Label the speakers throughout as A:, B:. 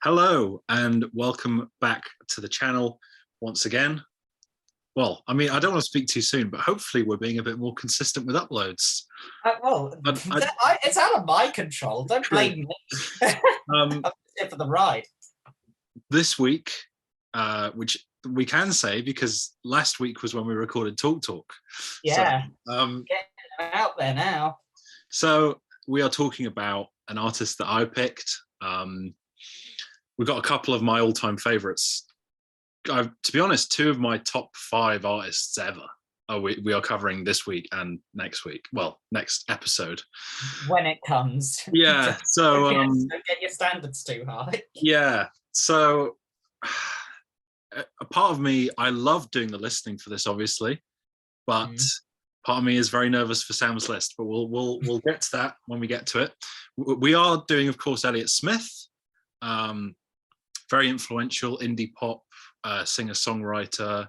A: Hello and welcome back to the channel once again. Well, I mean, I don't want to speak too soon, but hopefully we're being a bit more consistent with uploads. But
B: It's out of my control. Don't blame me.
A: um,
B: I'm here for the ride.
A: this week, which we can say because last week was when we recorded Talk Talk.
B: Yeah,
A: So,
B: getting out there now.
A: So we are talking about an artist that I picked. We've got a couple of my all-time favorites. To be honest, two of my top 5 artists ever we are covering this week and next week. Well, next episode.
B: When it comes.
A: Yeah. So
B: don't get your standards too high.
A: Yeah. So a part of me, I love doing the listening for this, obviously, but part of me is very nervous for Sam's list. But we'll get to that when we get to it. We are doing, of course, Elliott Smith. Very influential indie pop singer-songwriter.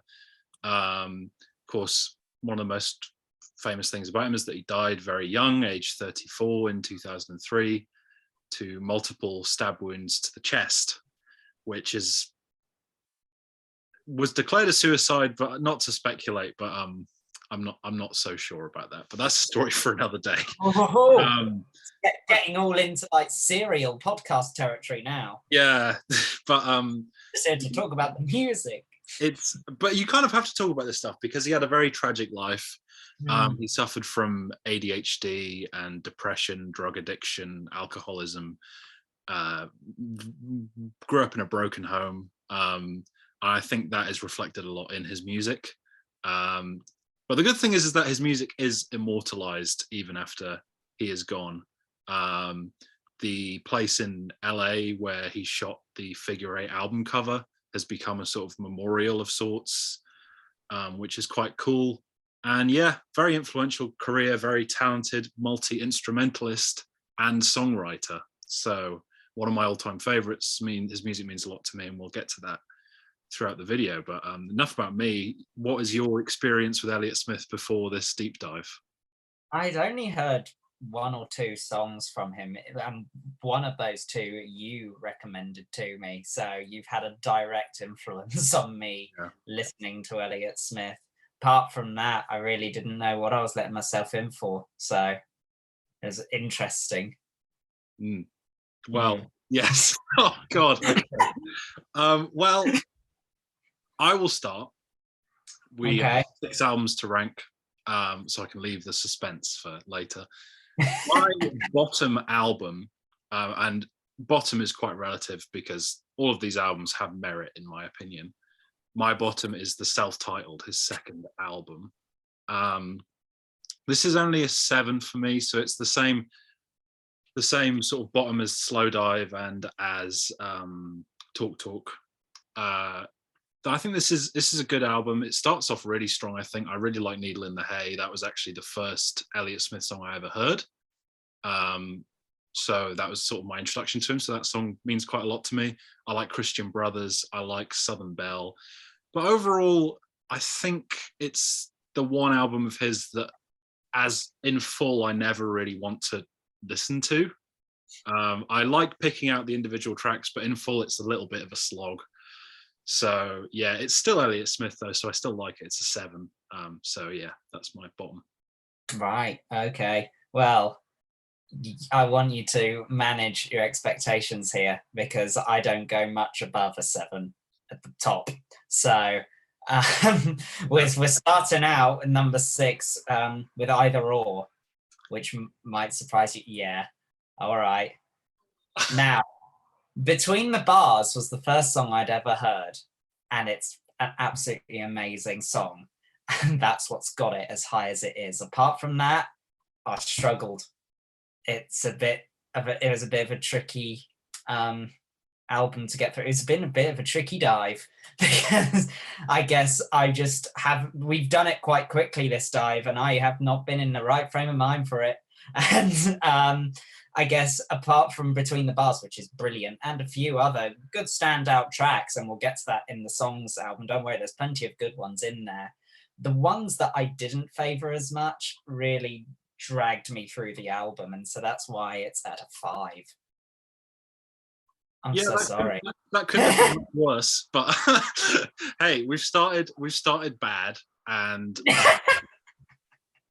A: Of course, one of the most famous things about him is that he died very young, age 34 in 2003, to multiple stab wounds to the chest, which was declared a suicide, but not to speculate. But I'm not so sure about that. But that's a story for another day.
B: Getting all into like serial podcast territory now.
A: Yeah, but
B: just here to talk about the music.
A: But you kind of have to talk about this stuff because he had a very tragic life. He suffered from ADHD and depression, drug addiction, alcoholism. Grew up in a broken home. I think that is reflected a lot in his music. But the good thing is that his music is immortalized even after he is gone. The place in LA where he shot the Figure 8 album cover has become a sort of memorial of sorts, which is quite cool. And yeah, very influential career, very talented multi-instrumentalist and songwriter. So one of my all-time favorites. His music means a lot to me, and we'll get to that throughout the video. But enough about me. What is your experience with Elliott Smith before this deep dive?
B: I'd only heard 1 or 2 songs from him, and one of those 2 you recommended to me, so you've had a direct influence on me listening to Elliott Smith. Apart from that, I really didn't know what I was letting myself in for, so it was interesting.
A: Well, yes. Oh god. Okay. Well, I will start. We have 6 albums to rank, so I can leave the suspense for later. My bottom album, and bottom is quite relative because all of these albums have merit in my opinion. My bottom is the self-titled, his second album. This is only a 7 for me, so it's the same sort of bottom as Slow Dive and as Talk Talk. I think this is a good album. It starts off really strong. I think I really like Needle in the Hay. That was actually the first Elliott Smith song I ever heard. So that was sort of my introduction to him. So that song means quite a lot to me. I like Christian Brothers. I like Southern Belle. But overall, I think it's the one album of his that, as in full, I never really want to listen to. I like picking out the individual tracks, but in full, it's a little bit of a slog. So yeah, it's still Elliott Smith though, so I still like it. It's a 7. So yeah, that's my bottom.
B: Right. Okay. Well, I want you to manage your expectations here because I don't go much above a 7 at the top. So we're starting out at number 6 with Either Or, which might surprise you. Yeah. All right. Now, Between the Bars was the first song I'd ever heard, and it's an absolutely amazing song. And that's what's got it as high as it is. Apart from that, I struggled. It was a bit of a tricky album to get through. It's been a bit of a tricky dive because I guess we've done it quite quickly this dive, and I have not been in the right frame of mind for it. And I guess apart from Between the Bars, which is brilliant, and a few other good standout tracks, and we'll get to that in the songs album, don't worry, there's plenty of good ones in there. The ones that I didn't favor as much really dragged me through the album, and so that's why it's at a 5. I'm
A: Yeah,
B: so sorry.
A: that could have been worse, but hey, we've started bad, and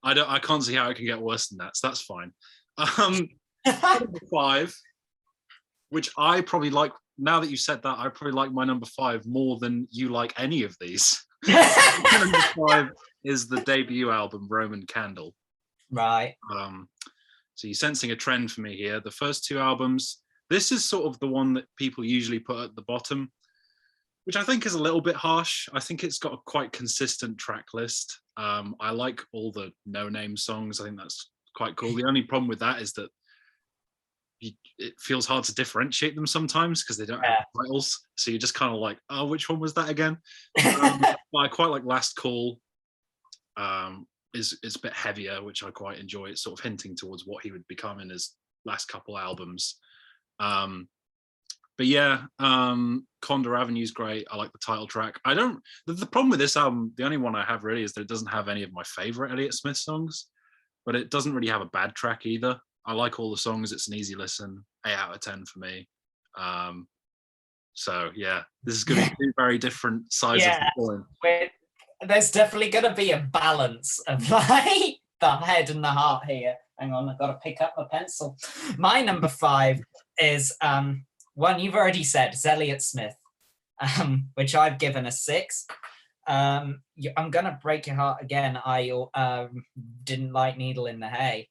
A: I can't see how it can get worse than that. So that's fine. Number 5, which I probably like. Now that you said that, I probably like my number 5 more than you like any of these. Number 5 is the debut album, Roman Candle.
B: Right.
A: So you're sensing a trend for me here. The first 2 albums, this is sort of the one that people usually put at the bottom, which I think is a little bit harsh. I think it's got a quite consistent track list. I like all the no-name songs. I think that's quite cool. The only problem with that is that it feels hard to differentiate them sometimes because they don't have titles. So you're just kind of like, oh, which one was that again? But I quite like Last Call. Is a bit heavier, which I quite enjoy. It's sort of hinting towards what he would become in his last couple albums. But yeah, Condor Avenue's great. I like the title track. The problem with this album, the only one I have really, is that it doesn't have any of my favorite Elliott Smith songs, but it doesn't really have a bad track either. I like all the songs. It's an easy listen. 8 out of 10 for me. So yeah, this is going to be 2 very different sides of the coin.
B: There's definitely going to be a balance of like the head and the heart here. Hang on, I've got to pick up my pencil. My number 5 is one you've already said, it's Elliott Smith, which I've given a 6. I'm going to break your heart again. I didn't like Needle in the Hay.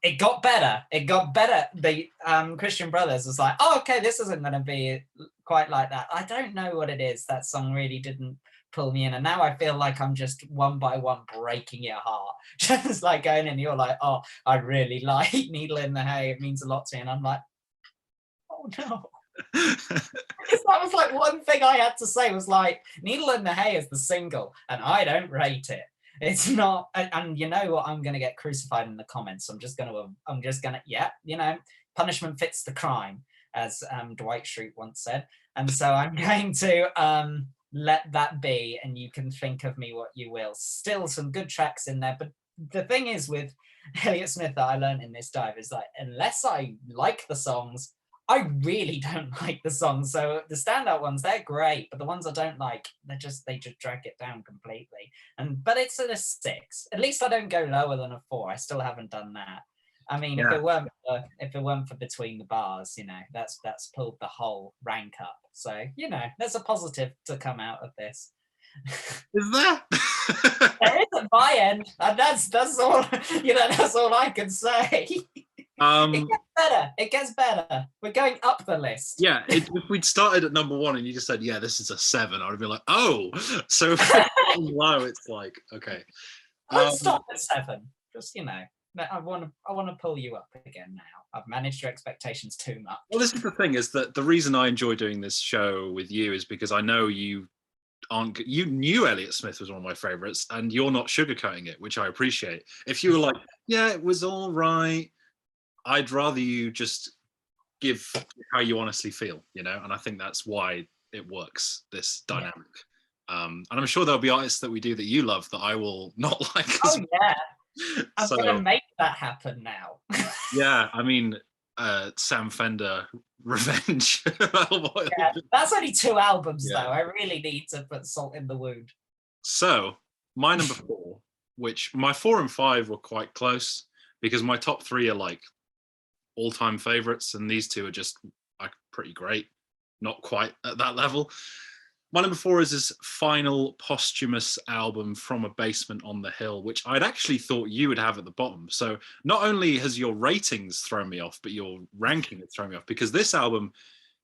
B: It got better. The Christian Brothers was like, oh, okay, this isn't going to be quite like that. I don't know what it is. That song really didn't pull me in. And now I feel like I'm just one by one breaking your heart. Just like going in, you're like, oh, I really like Needle in the Hay. It means a lot to me. And I'm like, oh no. Because that was like one thing I had to say was like, Needle in the Hay is the single and I don't rate it. It's not, and you know what, I'm going to get crucified in the comments. I'm just going to, yeah, you know, punishment fits the crime, as Dwight Schrute once said. And so I'm going to let that be, and you can think of me what you will. Still some good tracks in there, but the thing is with Elliott Smith that I learned in this dive is like, unless I like the songs, I really don't like the songs. So the standout ones, they're great, but the ones I don't like, they just drag it down completely. But it's at a 6. At least I don't go lower than a 4. I still haven't done that. I mean, if it weren't for Between the Bars, you know, that's pulled the whole rank up. So, you know, there's a positive to come out of this.
A: Is there?
B: There is at my end, and that's all. You know, that's all I can say. It gets better. We're going up the list.
A: Yeah, if we'd started at number 1 and you just said, yeah, this is a 7, I would be like, oh. So low, it's like, okay.
B: Let's stop at 7. Just, you know, I want to pull you up again now. I've managed your expectations too much.
A: Well, this is the thing, is that the reason I enjoy doing this show with you is because I know you knew Elliott Smith was one of my favorites, and you're not sugarcoating it, which I appreciate. If you were like, yeah, it was all right, I'd rather you just give how you honestly feel, you know, and I think that's why it works, this dynamic. And I'm sure there'll be artists that we do that you love that I will not like.
B: Yeah. I'm going to make that happen now.
A: Yeah, I mean, Sam Fender, Revenge.
B: Yeah, that's only 2 albums, though. I really need to put salt in the wound.
A: So, my number 4, which my 4 and 5 were quite close, because my top 3 are like all-time favorites, and these 2 are just like pretty great, not quite at that level. My number 4 is his final posthumous album, From a Basement on the Hill, which I'd actually thought you would have at the bottom. So not only has your ratings thrown me off, but your ranking has thrown me off, because this album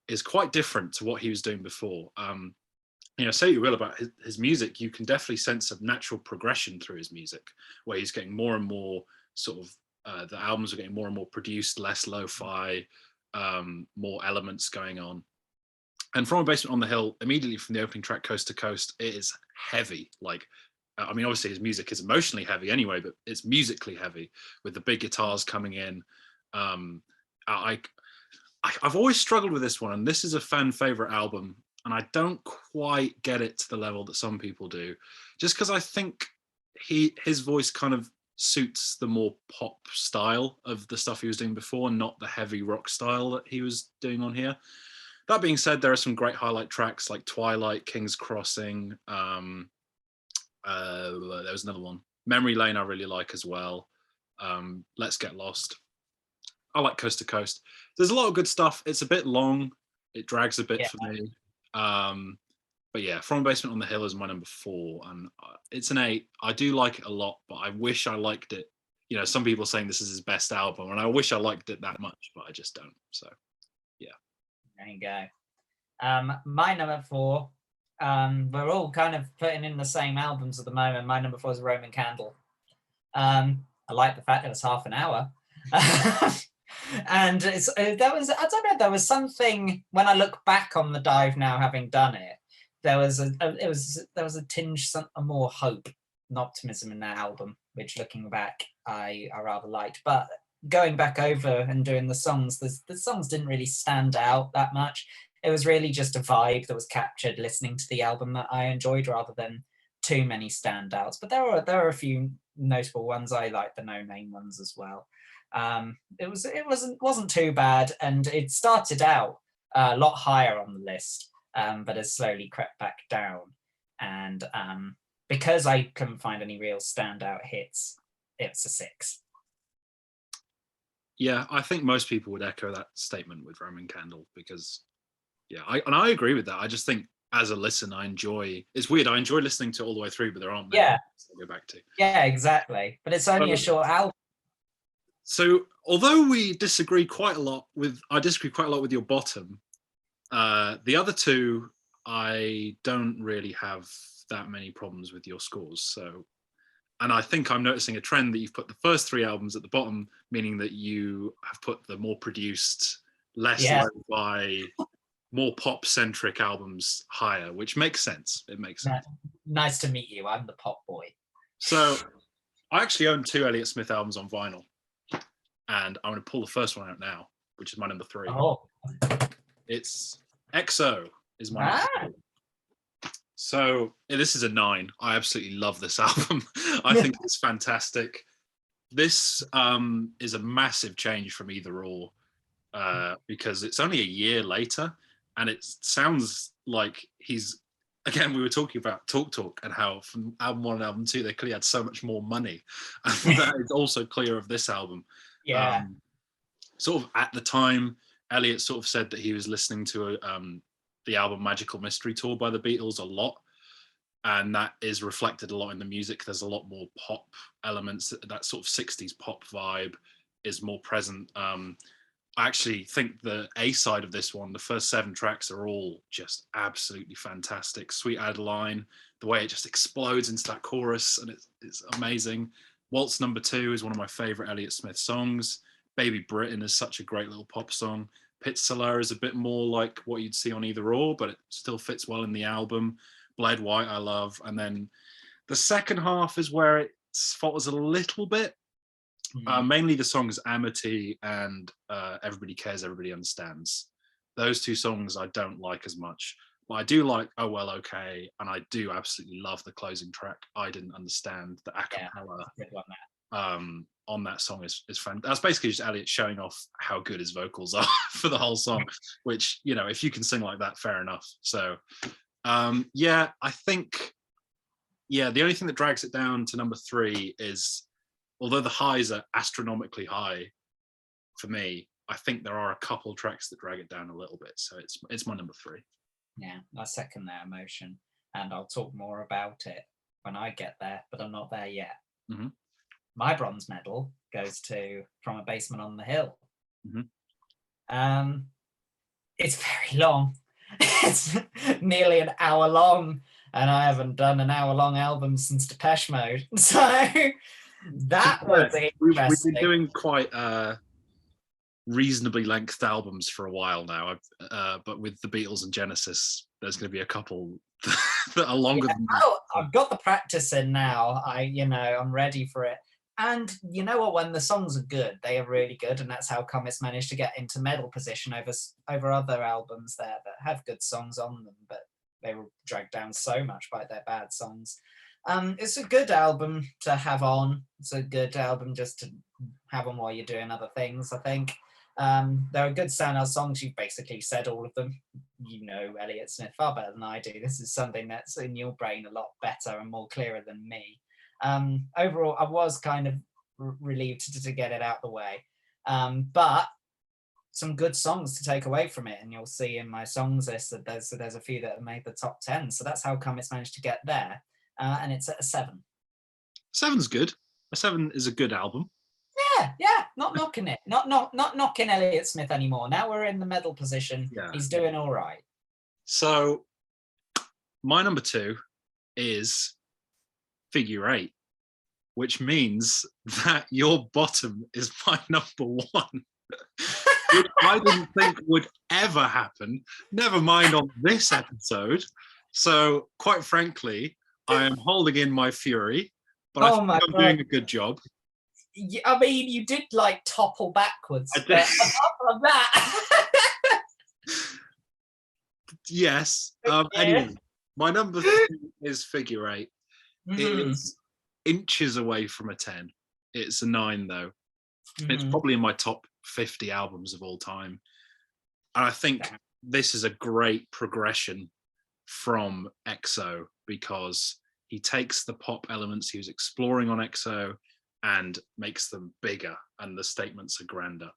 A: is quite different to what he was doing before. You know, say you will about his music, you can definitely sense a natural progression through his music, where he's getting more and more sort of the albums are getting more and more produced, less lo-fi, more elements going on. And From a Basement on the Hill, immediately from the opening track, Coast to Coast, it is heavy. Like, I mean, obviously his music is emotionally heavy anyway, but it's musically heavy with the big guitars coming in. I've always struggled with this one, and this is a fan favorite album, and I don't quite get it to the level that some people do, just because I think his voice kind of suits the more pop style of the stuff he was doing before, not the heavy rock style that he was doing on here. That being said, there are some great highlight tracks like Twilight, King's Crossing. There was another one, Memory Lane, I really like as well. Let's Get Lost. I like Coast to Coast. There's a lot of good stuff. It's a bit long. It drags a bit for me. But yeah, From a Basement on the Hill is my number 4, and it's an 8. I do like it a lot, but I wish I liked it. You know, some people are saying this is his best album, and I wish I liked it that much, but I just don't. So, yeah.
B: There you go. My number 4, we're all kind of putting in the same albums at the moment. My number 4 is Roman Candle. I like the fact it was half an hour. And there was something, when I look back on the dive now, having done it, there was a tinge of more hope and optimism in that album, which looking back I rather liked. But going back over and doing the songs didn't really stand out that much. It was really just a vibe that was captured listening to the album that I enjoyed, rather than too many standouts. But there are a few notable ones. I like the no-name ones as well. It wasn't too bad, and it started out a lot higher on the list, but has slowly crept back down. And because I couldn't find any real standout hits, it's a 6.
A: Yeah, I think most people would echo that statement with Roman Candle, because I agree with that. I just think as a listen, it's weird, I enjoy listening to it all the way through, but there aren't many to go back to.
B: Yeah, exactly. But it's only a short album.
A: So although I disagree quite a lot with your bottom, the other 2, I don't really have that many problems with your scores. So, and I think I'm noticing a trend that you've put the first 3 albums at the bottom, meaning that you have put the more produced, less lo-fi, more pop-centric albums higher, which makes sense. It makes sense.
B: Nice to meet you. I'm the pop boy.
A: So I actually own 2 Elliott Smith albums on vinyl, and I'm going to pull the first one out now, which is my number 3.
B: Oh.
A: It's EXO is my number 3. So this is a 9. I absolutely love this album. I think it's fantastic. This is a massive change from Either Or, because it's only a year later, and it sounds like he's, again, we were talking about Talk and how from album 1 and album 2 they clearly had so much more money, and that is also clear of this album.
B: Yeah.
A: Sort of at the time, Elliott sort of said that he was listening to the album Magical Mystery Tour by the Beatles a lot, and that is reflected a lot in the music. There's a lot more pop elements. That sort of 60s pop vibe is more present. I actually think the A side of this one, the first 7 tracks, are all just absolutely fantastic. Sweet Adeline, the way it just explodes into that chorus, and it's amazing. Waltz Number 2 is one of my favorite Elliott Smith songs. Baby Britain is such a great little pop song. Pitzela is a bit more like what you'd see on Either Or, but it still fits well in the album. Bled White I love. And then the second half is where it falters a little bit. Mainly the songs Amity and Everybody Cares, Everybody Understands. Those 2 songs I don't like as much. But I do like Oh Well Okay, and I do absolutely love the closing track, I Didn't Understand. The a cappella on that song is fantastic. That's basically just Elliott showing off how good his vocals are for the whole song, which, you know, if you can sing like that, fair enough. So I think the only thing that drags it down to number 3 is, although the highs are astronomically high for me, I think there are a couple tracks that drag it down a little bit. So it's my number 3.
B: Yeah, I second that emotion, and I'll talk more about it when I get there, but I'm not there yet.
A: Mm-hmm.
B: My bronze medal goes to From a Basement on the Hill.
A: Mm-hmm.
B: It's very long. It's nearly an hour long, and I haven't done an hour-long album since Depeche Mode. So that was interesting.
A: We've been doing quite reasonably length albums for a while now, but with the Beatles and Genesis, there's going to be a couple that are longer than that.
B: Oh, I've got the practice in now. I'm ready for it. And you know what? When the songs are good, they are really good, and that's how come it's managed to get into medal position over other albums there that have good songs on them, but they were dragged down so much by their bad songs. It's a good album to have on. It's a good album just to have on while you're doing other things, I think. There are good standout songs. You've basically said all of them. You know Elliott Smith far better than I do. This is something that's in your brain a lot better and more clearer than me. Overall, I was kind of relieved to get it out the way. But some good songs to take away from it, and you'll see in my songs list that there's a few that have made the top 10. So that's how come it's managed to get there, and it's at a 7.
A: 7's good. A 7 is a good album.
B: Yeah, not knocking it, not knocking Elliott Smith anymore. Now we're in the medal position.
A: Yeah.
B: He's doing all right.
A: So my number 2 is Figure 8, which means that your bottom is my number 1. Which I didn't think would ever happen, never mind on this episode. So, quite frankly, I am holding in my fury, but I think I'm doing a good job.
B: I mean, you did like topple backwards.
A: I did.
B: Apart from that.
A: Yes. Anyway, my number 3 is Figure 8. It is inches away from a 10. It's a 9, though. It's probably in my top 50 albums of all time. And I think this is a great progression from EXO, because he takes the pop elements he was exploring on EXO and makes them bigger, and the statements are grander.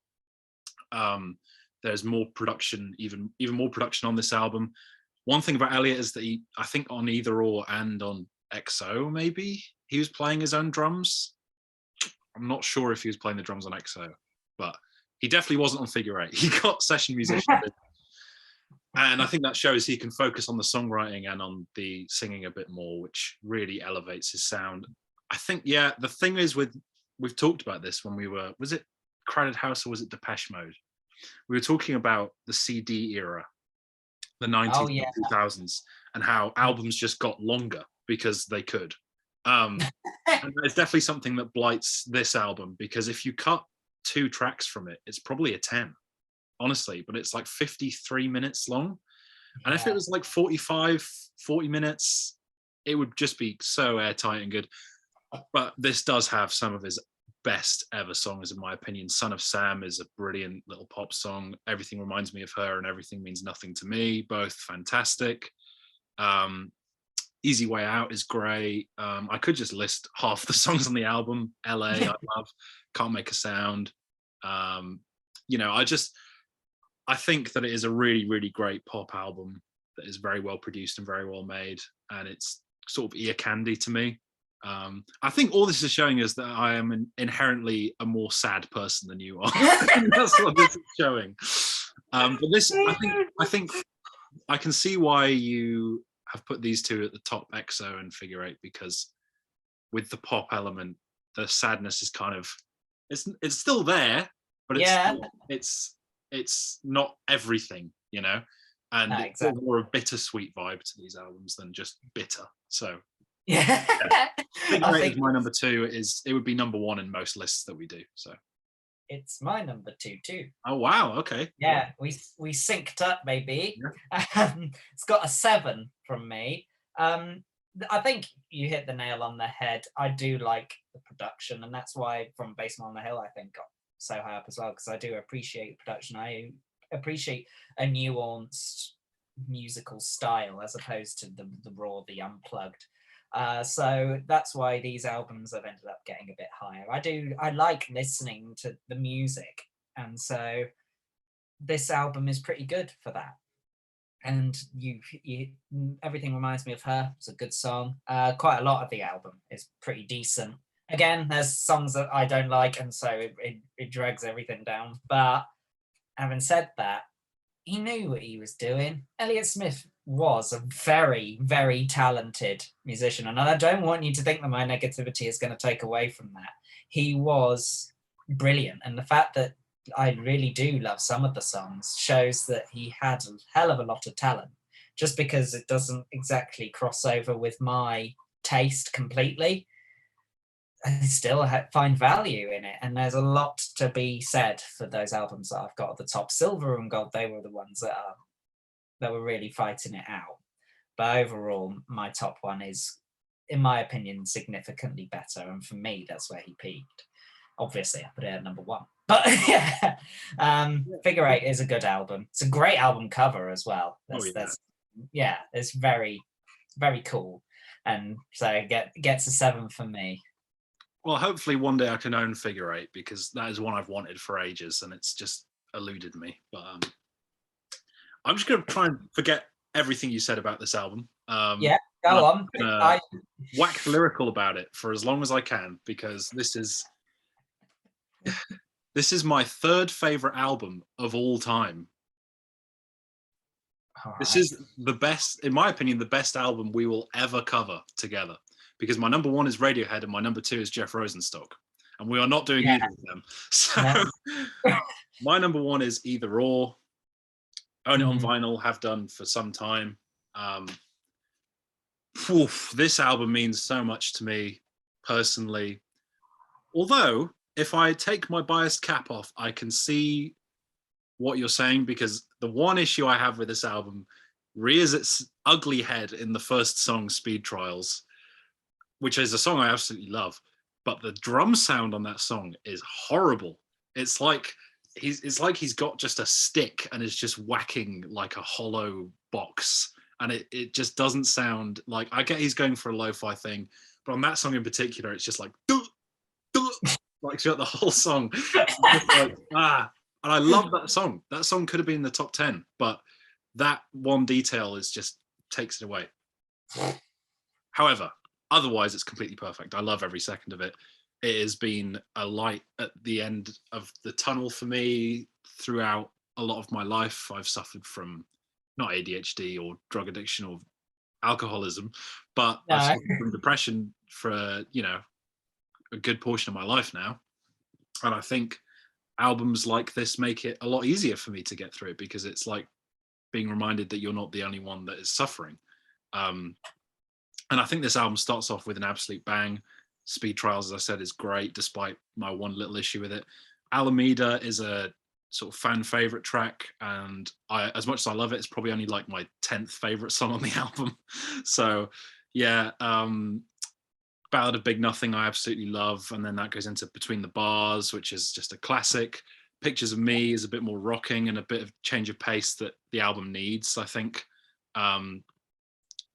A: There's more production, even more production on this album. One thing about Elliott is that I think on Either Or and on EXO, maybe, he was playing his own drums. I'm not sure if he was playing the drums on EXO, but he definitely wasn't on Figure 8. He got session musicians. And I think that shows he can focus on the songwriting and on the singing a bit more, which really elevates his sound. I think, yeah, the thing is we've talked about this when was it Crowded House or was it Depeche Mode? We were talking about the CD era, the 90s and 2000s, and how albums just got longer because they could. And there's definitely something that blights this album, because if you cut 2 tracks from it, it's probably a 10, honestly, but it's like 53 minutes long. And if it was like 45, 40 minutes, it would just be so airtight and good. But this does have some of his best ever songs, in my opinion. Son of Sam is a brilliant little pop song. Everything Reminds Me of Her and Everything Means Nothing to Me, both fantastic. Easy Way Out is great. I could just list half the songs on the album. LA, I love. Can't Make a Sound. I think that it is a really, really great pop album that is very well produced and very well made, and it's sort of ear candy to me. I think all this is showing us that I am inherently a more sad person than you are. That's what this is showing. But this, I think I can see why you have put these two at the top, EXO and Figure 8, because with the pop element, the sadness is kind of it's still there, but it's not everything, you know. And it's more a bittersweet vibe to these albums than just bitter. So
B: yeah.
A: Figure 8 is my number 2. It would be number 1 in most lists that we do. So
B: it's my number 2 too.
A: Oh wow, okay.
B: Yeah, we synced up, baby. Yeah. It's got a 7 from me. I think you hit the nail on the head. I do like the production, and that's why From Basement on the Hill I think got so high up as well, because I do appreciate production. I appreciate a nuanced musical style as opposed to the raw, the unplugged. So that's why these albums have ended up getting a bit higher. I like listening to the music, and so this album is pretty good for that. And you Everything Reminds Me of Her. It's a good song. Quite a lot of the album is pretty decent. Again, there's songs that I don't like, and so it drags everything down. But having said that, he knew what he was doing. Elliott Smith was a very, very talented musician, and I don't want you to think that my negativity is going to take away from that. He was brilliant, and the fact that I really do love some of the songs shows that he had a hell of a lot of talent. Just because it doesn't exactly cross over with my taste completely, I still find value in it, and there's a lot to be said for those albums that I've got at the top. Silver and Gold, they were the ones that were really fighting it out. But overall, my top one is in my opinion, significantly better. And for me, that's where he peaked. Obviously, I put it at number 1. But yeah, Figure Eight is a good album. It's a great album cover as well. It's very, very cool. And so it gets a 7 for me.
A: Well, hopefully one day I can own Figure Eight, because that is one I've wanted for ages and it's just eluded me. But I'm just going to try and forget everything you said about this album.
B: Go on.
A: Wax lyrical about it for as long as I can, because this is my 3rd favorite album of all time. This is the best, in my opinion, the best album we will ever cover together, because my number 1 is Radiohead and my number 2 is Jeff Rosenstock, and we are not doing either of them. So my number 1 is Either Or. Own it on vinyl, have done for some time. This album means so much to me personally. Although, if I take my biased cap off, I can see what you're saying, because the one issue I have with this album rears its ugly head in the first song, Speed Trials, which is a song I absolutely love. But the drum sound on that song is horrible. It's like he's got just a stick and is just whacking like a hollow box. And it just doesn't sound like, I get he's going for a lo-fi thing, but on that song in particular, it's just like, like throughout the whole song. And I love that song. That song could have been in the top 10, but that one detail takes it away. However, otherwise it's completely perfect. I love every second of it. It has been a light at the end of the tunnel for me throughout a lot of my life. I've suffered from not ADHD or drug addiction or alcoholism, but I've suffered from depression for a good portion of my life now. And I think albums like this make it a lot easier for me to get through it, because it's like being reminded that you're not the only one that is suffering. And I think this album starts off with an absolute bang. Speed Trials, as I said, is great, despite my one little issue with it. Alameda is a sort of fan favorite track, and as much as I love it, it's probably only like my 10th favorite song on the album. So yeah, Ballad of Big Nothing I absolutely love, and then that goes into Between the Bars, which is just a classic. Pictures of Me is a bit more rocking and a bit of change of pace that the album needs, I think. But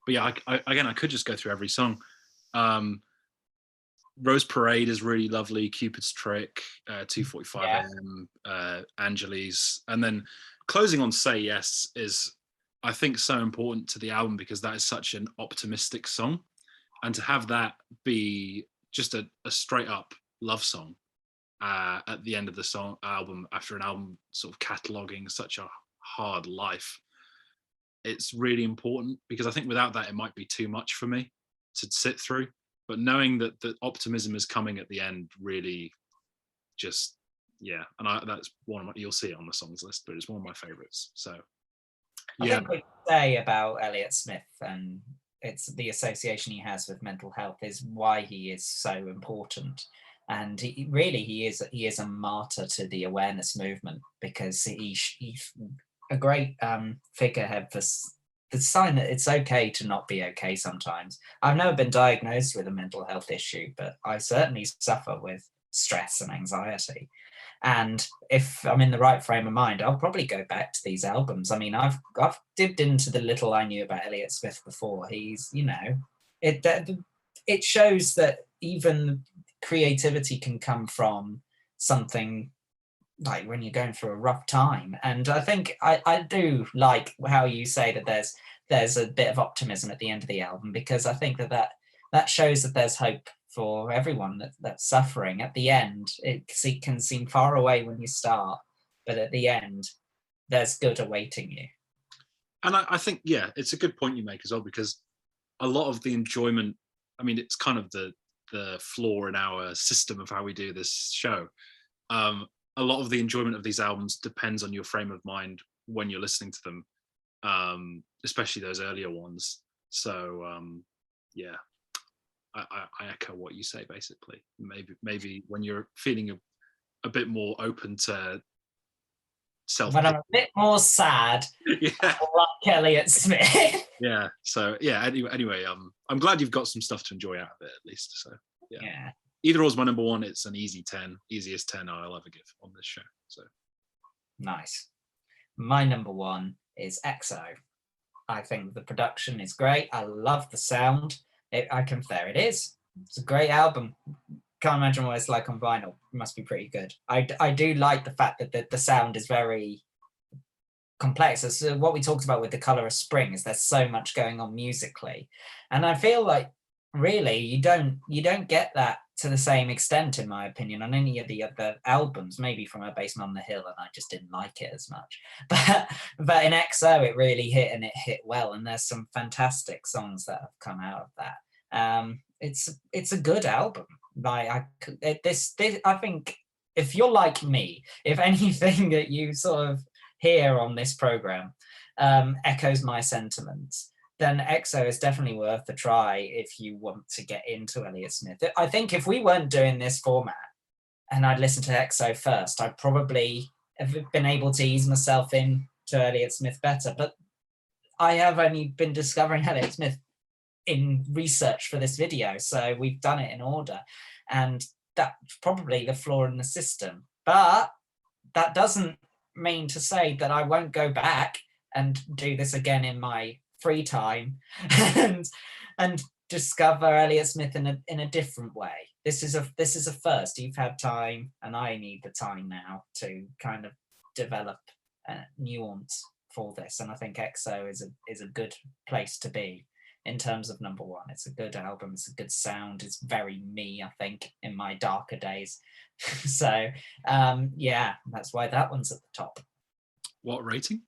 A: yeah, I could just go through every song. Rose Parade is really lovely, Cupid's Trick, 2:45 a.m., Angeles, and then closing on Say Yes is, I think, so important to the album, because that is such an optimistic song, and to have that be just a straight up love song at the end of the album, after an album sort of cataloging such a hard life, it's really important, because I think without that it might be too much for me to sit through. But knowing that the optimism is coming at the end really just, and that's one of my, you'll see it on the songs list, but it's one of my favorites. So
B: I think what you say about Elliott Smith and it's the association he has with mental health is why he is so important. And he is a martyr to the awareness movement, because he's a great figurehead for the sign that it's okay to not be okay sometimes. I've never been diagnosed with a mental health issue, but I certainly suffer with stress and anxiety. And if I'm in the right frame of mind, I'll probably go back to these albums. I mean, I've dipped into the little I knew about Elliott Smith before. He's, it shows that even creativity can come from something like when you're going through a rough time. And I think I do like how you say that there's a bit of optimism at the end of the album, because I think that shows that there's hope for everyone that's suffering. At the end, it can seem far away when you start, but at the end, there's good awaiting you.
A: And I think, it's a good point you make as well, because a lot of the enjoyment, I mean, it's kind of the flaw in our system of how we do this show. A lot of the enjoyment of these albums depends on your frame of mind when you're listening to them, especially those earlier ones. So I echo what you say, basically. Maybe when you're feeling a bit more open to self,
B: when I'm a bit more sad,
A: Yeah.
B: Like Elliott Smith.
A: Yeah. So yeah. Anyway, I'm glad you've got some stuff to enjoy out of it at least. So yeah.
B: Yeah.
A: Either Or's my number one. It's an easy 10, easiest 10 I'll ever give on this show. So
B: Nice. My number one is EXO. I think the production is great. I love the sound. There it is. It's a great album. Can't imagine what it's like on vinyl. It must be pretty good. I do like the fact that the sound is very complex. As what we talked about with The Color of Spring, is there's so much going on musically, and I feel like really you don't get that to the same extent, in my opinion, on any of the other albums. Maybe from A Basement on the Hill, and I just didn't like it as much. But in EXO, it really hit, and it hit well. And there's some fantastic songs that have come out of that. It's a good album. I think if you're like me, if anything that you sort of hear on this program echoes my sentiments, then EXO is definitely worth a try if you want to get into Elliott Smith. I think if we weren't doing this format and I'd listened to EXO first, I'd probably have been able to ease myself in to Elliott Smith better. But I have only been discovering Elliott Smith in research for this video, so we've done it in order, and that's probably the flaw in the system. But that doesn't mean to say that I won't go back and do this again in my free time and discover Elliott Smith in a different way. This is a first. You've had time, and I need the time now to kind of develop nuance for this. And I think EXO is a good place to be in terms of number one. It's a good album. It's a good sound. It's very me, I think, in my darker days. So yeah, that's why that one's at the top.
A: What rating?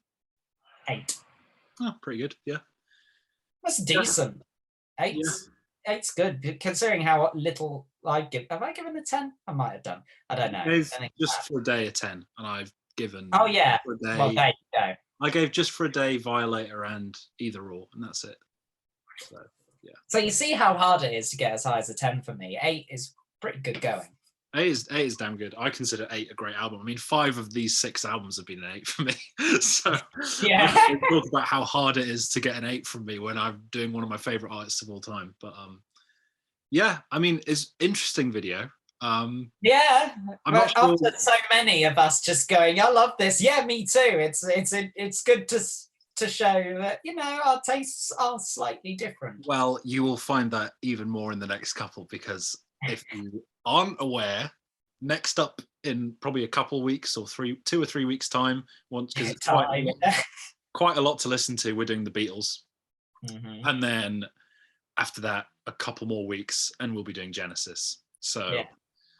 B: 8.
A: Oh, pretty good. Yeah.
B: That's decent. Eight's good, considering how little I give. Have I given a 10? I might have done. I don't know.
A: Just for a day a 10, and I've given.
B: Oh yeah.
A: For a day,
B: well, there you go.
A: I gave Just for a Day, Violator, and Either Or, and that's it. So yeah.
B: So you see how hard it is to get as high as a 10 for me. 8 is pretty good going.
A: 8 is damn good. I consider 8 a great album. I mean, 5 of these 6 albums have been an 8 for me. So
B: yeah,
A: talk about how hard it is to get an 8 from me when I'm doing one of my favorite artists of all time. But yeah, I mean, it's interesting video.
B: Yeah,
A: I'm not sure.
B: After so many of us just going, I love this. Yeah, me too. It's good to show that, you know, our tastes are slightly different.
A: Well, you will find that even more in the next couple, because if you aren't aware, next up in probably a couple weeks or 2 or 3 weeks time, once, because it's quite a lot to listen to, we're doing the Beatles.
B: Mm-hmm.
A: And then after that, a couple more weeks, and we'll be doing Genesis. So
B: yeah,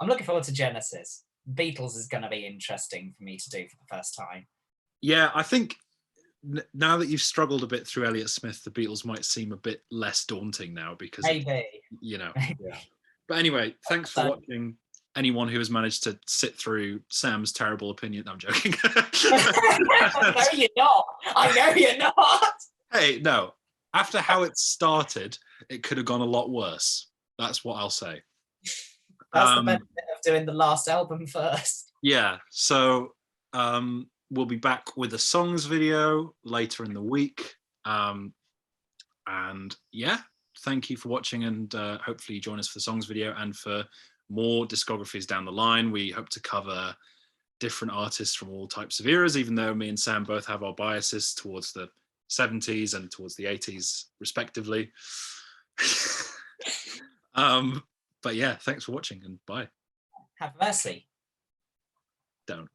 B: I'm looking forward to Genesis. Beatles is going to be interesting for me to do for the first time.
A: Yeah, I think now that you've struggled a bit through Elliott Smith, the Beatles might seem a bit less daunting now, because
B: maybe,
A: you know. Yeah. But anyway, thanks for watching. Anyone who has managed to sit through Sam's terrible opinion. No, I'm joking.
B: No, you're not. I know you're not.
A: Hey, no. After how it started, it could have gone a lot worse. That's what I'll say.
B: That's the benefit of doing the last album first.
A: Yeah. So we'll be back with a songs video later in the week. And yeah, thank you for watching, and hopefully join us for the songs video and for more discographies down the line. We hope to cover different artists from all types of eras, even though me and Sam both have our biases towards the 70s and towards the 80s respectively. But yeah, thanks for watching, and bye.
B: Have mercy.
A: Don't.